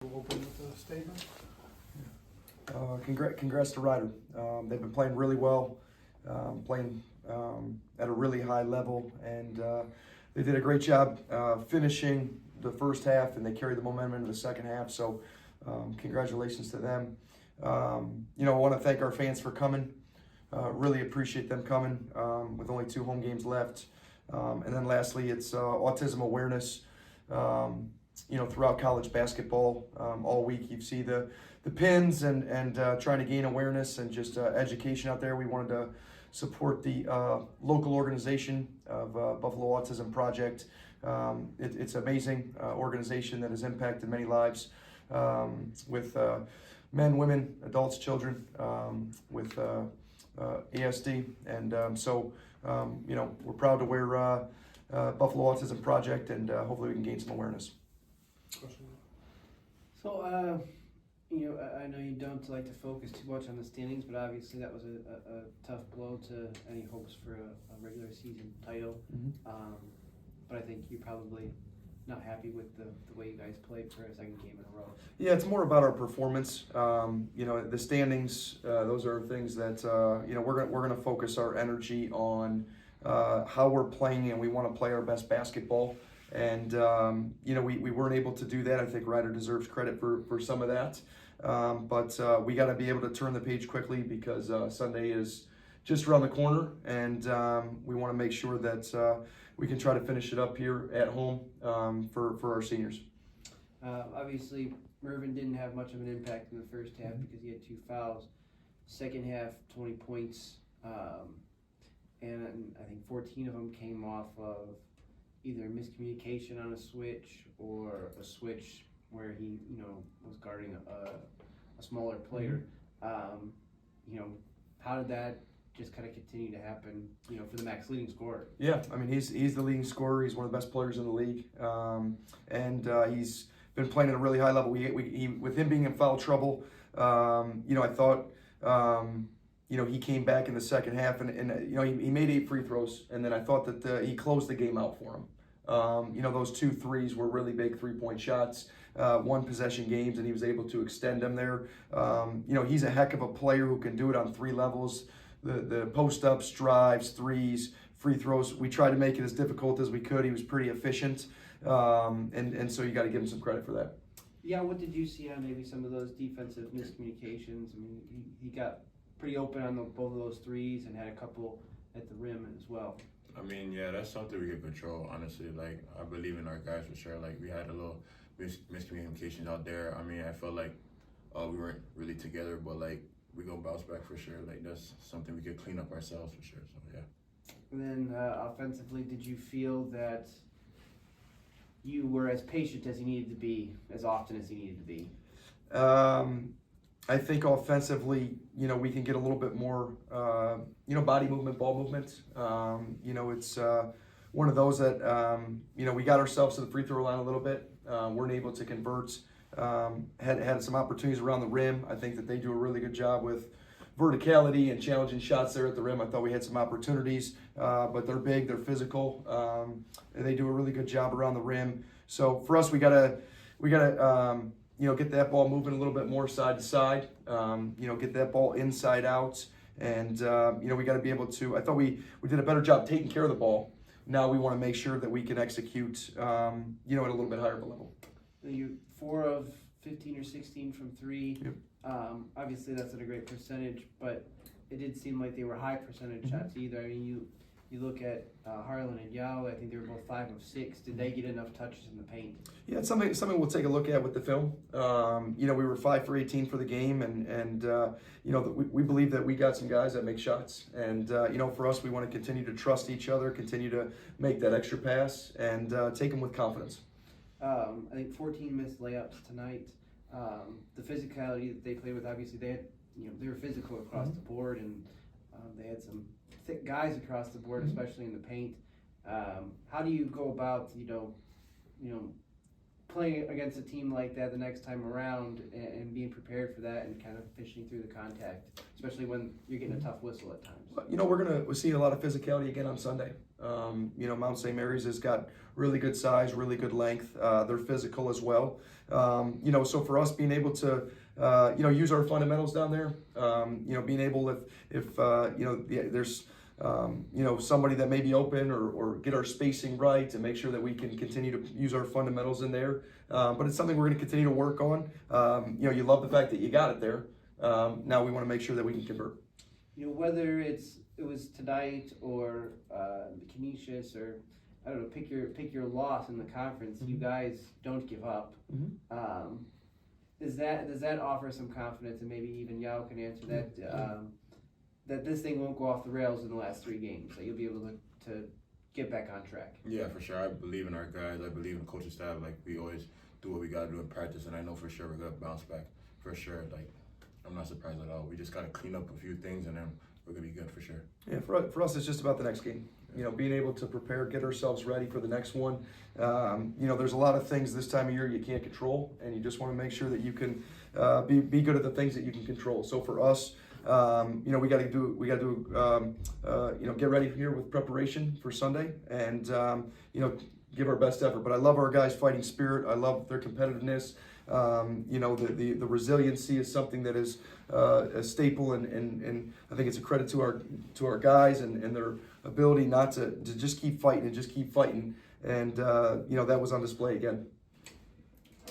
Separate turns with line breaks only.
We'll open with a statement.
Congrats to Ryder. They've been playing really well, playing at a really high level, and they did a great job finishing the first half, and they carried the momentum into the second half. So, congratulations to them. I want to thank our fans for coming. Really appreciate them coming with only 2 home games left. And then lastly, it's autism awareness. Throughout college basketball, all week you see the pins and trying to gain awareness and just education out there. We wanted to support the local organization of Buffalo Autism Project. It's an amazing organization that has impacted many lives with men, women, adults, children with ASD. And so we're proud to wear Buffalo Autism Project, and hopefully we can gain some awareness.
So, I know you don't like to focus too much on the standings, but obviously that was a tough blow to any hopes for a regular season title.
Mm-hmm.
But I think you're probably not happy with the way you guys played for a second game in a row.
Yeah, it's more about our performance. The standings; those are things that we're gonna focus our energy on how we're playing, and we want to play our best basketball. And we weren't able to do that. I think Ryder deserves credit for some of that. But we got to be able to turn the page quickly because Sunday is just around the corner, and we want to make sure that we can try to finish it up here at home for our seniors.
Obviously, Mervyn didn't have much of an impact in the first half because he had 2 fouls. Second half, 20 points, and I think 14 of them came off of either miscommunication on a switch or a switch where he, was guarding a smaller player. How did that just kind of continue to happen, for the Max leading scorer?
Yeah, I mean, he's the leading scorer. He's one of the best players in the league, and he's been playing at a really high level. He with him being in foul trouble, I thought, he came back in the second half, and he made 8 free throws, and then I thought that he closed the game out for him. Those 2 threes were really big 3-point shots, 1 possession games, and he was able to extend them there. He's a heck of a player who can do it on 3 levels. The post-ups, drives, threes, free throws. We tried to make it as difficult as we could. He was pretty efficient, and so you got to give him some credit for that.
Yeah, what did you see on maybe some of those defensive miscommunications? I mean, he got pretty open on both of those threes and had a couple at the rim as well.
I mean, yeah, that's something we can control, honestly. Like, I believe in our guys for sure. Like, we had a little miscommunications out there. I mean, I felt like we weren't really together, but, like, we're going to bounce back for sure. Like, that's something we could clean up ourselves for sure, so, yeah.
And then offensively, did you feel that you were as patient as you needed to be, as often as you needed to be?
I think offensively, we can get a little bit more, body movement, ball movement. It's one of those that, we got ourselves to the free throw line a little bit. Weren't able to convert. Had some opportunities around the rim. I think that they do a really good job with verticality and challenging shots there at the rim. I thought we had some opportunities, but they're big, they're physical, and they do a really good job around the rim. So for us, we gotta get that ball moving a little bit more side to side, get that ball inside out. And, we got to be able to, I thought we did a better job taking care of the ball. Now we want to make sure that we can execute, at a little bit higher of a level.
You 4 of 15 or 16 from 3.
Yep.
Obviously that's at a great percentage, but it did seem like they were high percentage shots either. I mean, you look at Harlan and Yaw, I think they were both 5 of 6. Did they get enough touches in the paint? Yeah,
it's something we'll take a look at with the film. We were 5 for 18 for the game, and we believe that we got some guys that make shots. And, for us, we want to continue to trust each other, continue to make that extra pass, and take them with confidence.
I think 14 missed layups tonight. The physicality that they played with, obviously they were physical across the board, and they had some thick guys across the board, especially in the paint. How do you go about, playing against a team like that the next time around and being prepared for that and kind of fishing through the contact, especially when you're getting a tough whistle at times.
We're seeing a lot of physicality again on Sunday. Mount St. Mary's has got really good size, really good length. They're physical as well. So for us being able to, use our fundamentals down there, being able if there's somebody that may be open or get our spacing right and make sure that we can continue to use our fundamentals in there. But it's something we're going to continue to work on. You love the fact that you got it there. Now we want to make sure that we can convert.
Whether it was tonight or Canisius or I don't know, pick your loss in the conference. You guys don't give up. Does that offer some confidence, and maybe even Yao can answer that? That this thing won't go off the rails in the last 3 games. That you'll be able to get back on track.
Yeah, for sure. I believe in our guys. I believe in the coaching staff. Like, we always do what we got to do in practice, and I know for sure we're going to bounce back. For sure. Like, I'm not surprised at all. We just got to clean up a few things, and then we're going to be good for sure.
Yeah, for us, it's just about the next game. Being able to prepare, get ourselves ready for the next one. There's a lot of things this time of year you can't control, and you just want to make sure that you can be good at the things that you can control. So for us, we got to get ready here with preparation for Sunday, and give our best effort. But I love our guys' fighting spirit. I love their competitiveness. The resiliency is something that is a staple, and I think it's a credit to our guys and their ability not to just keep fighting and just keep fighting. And that was on display again.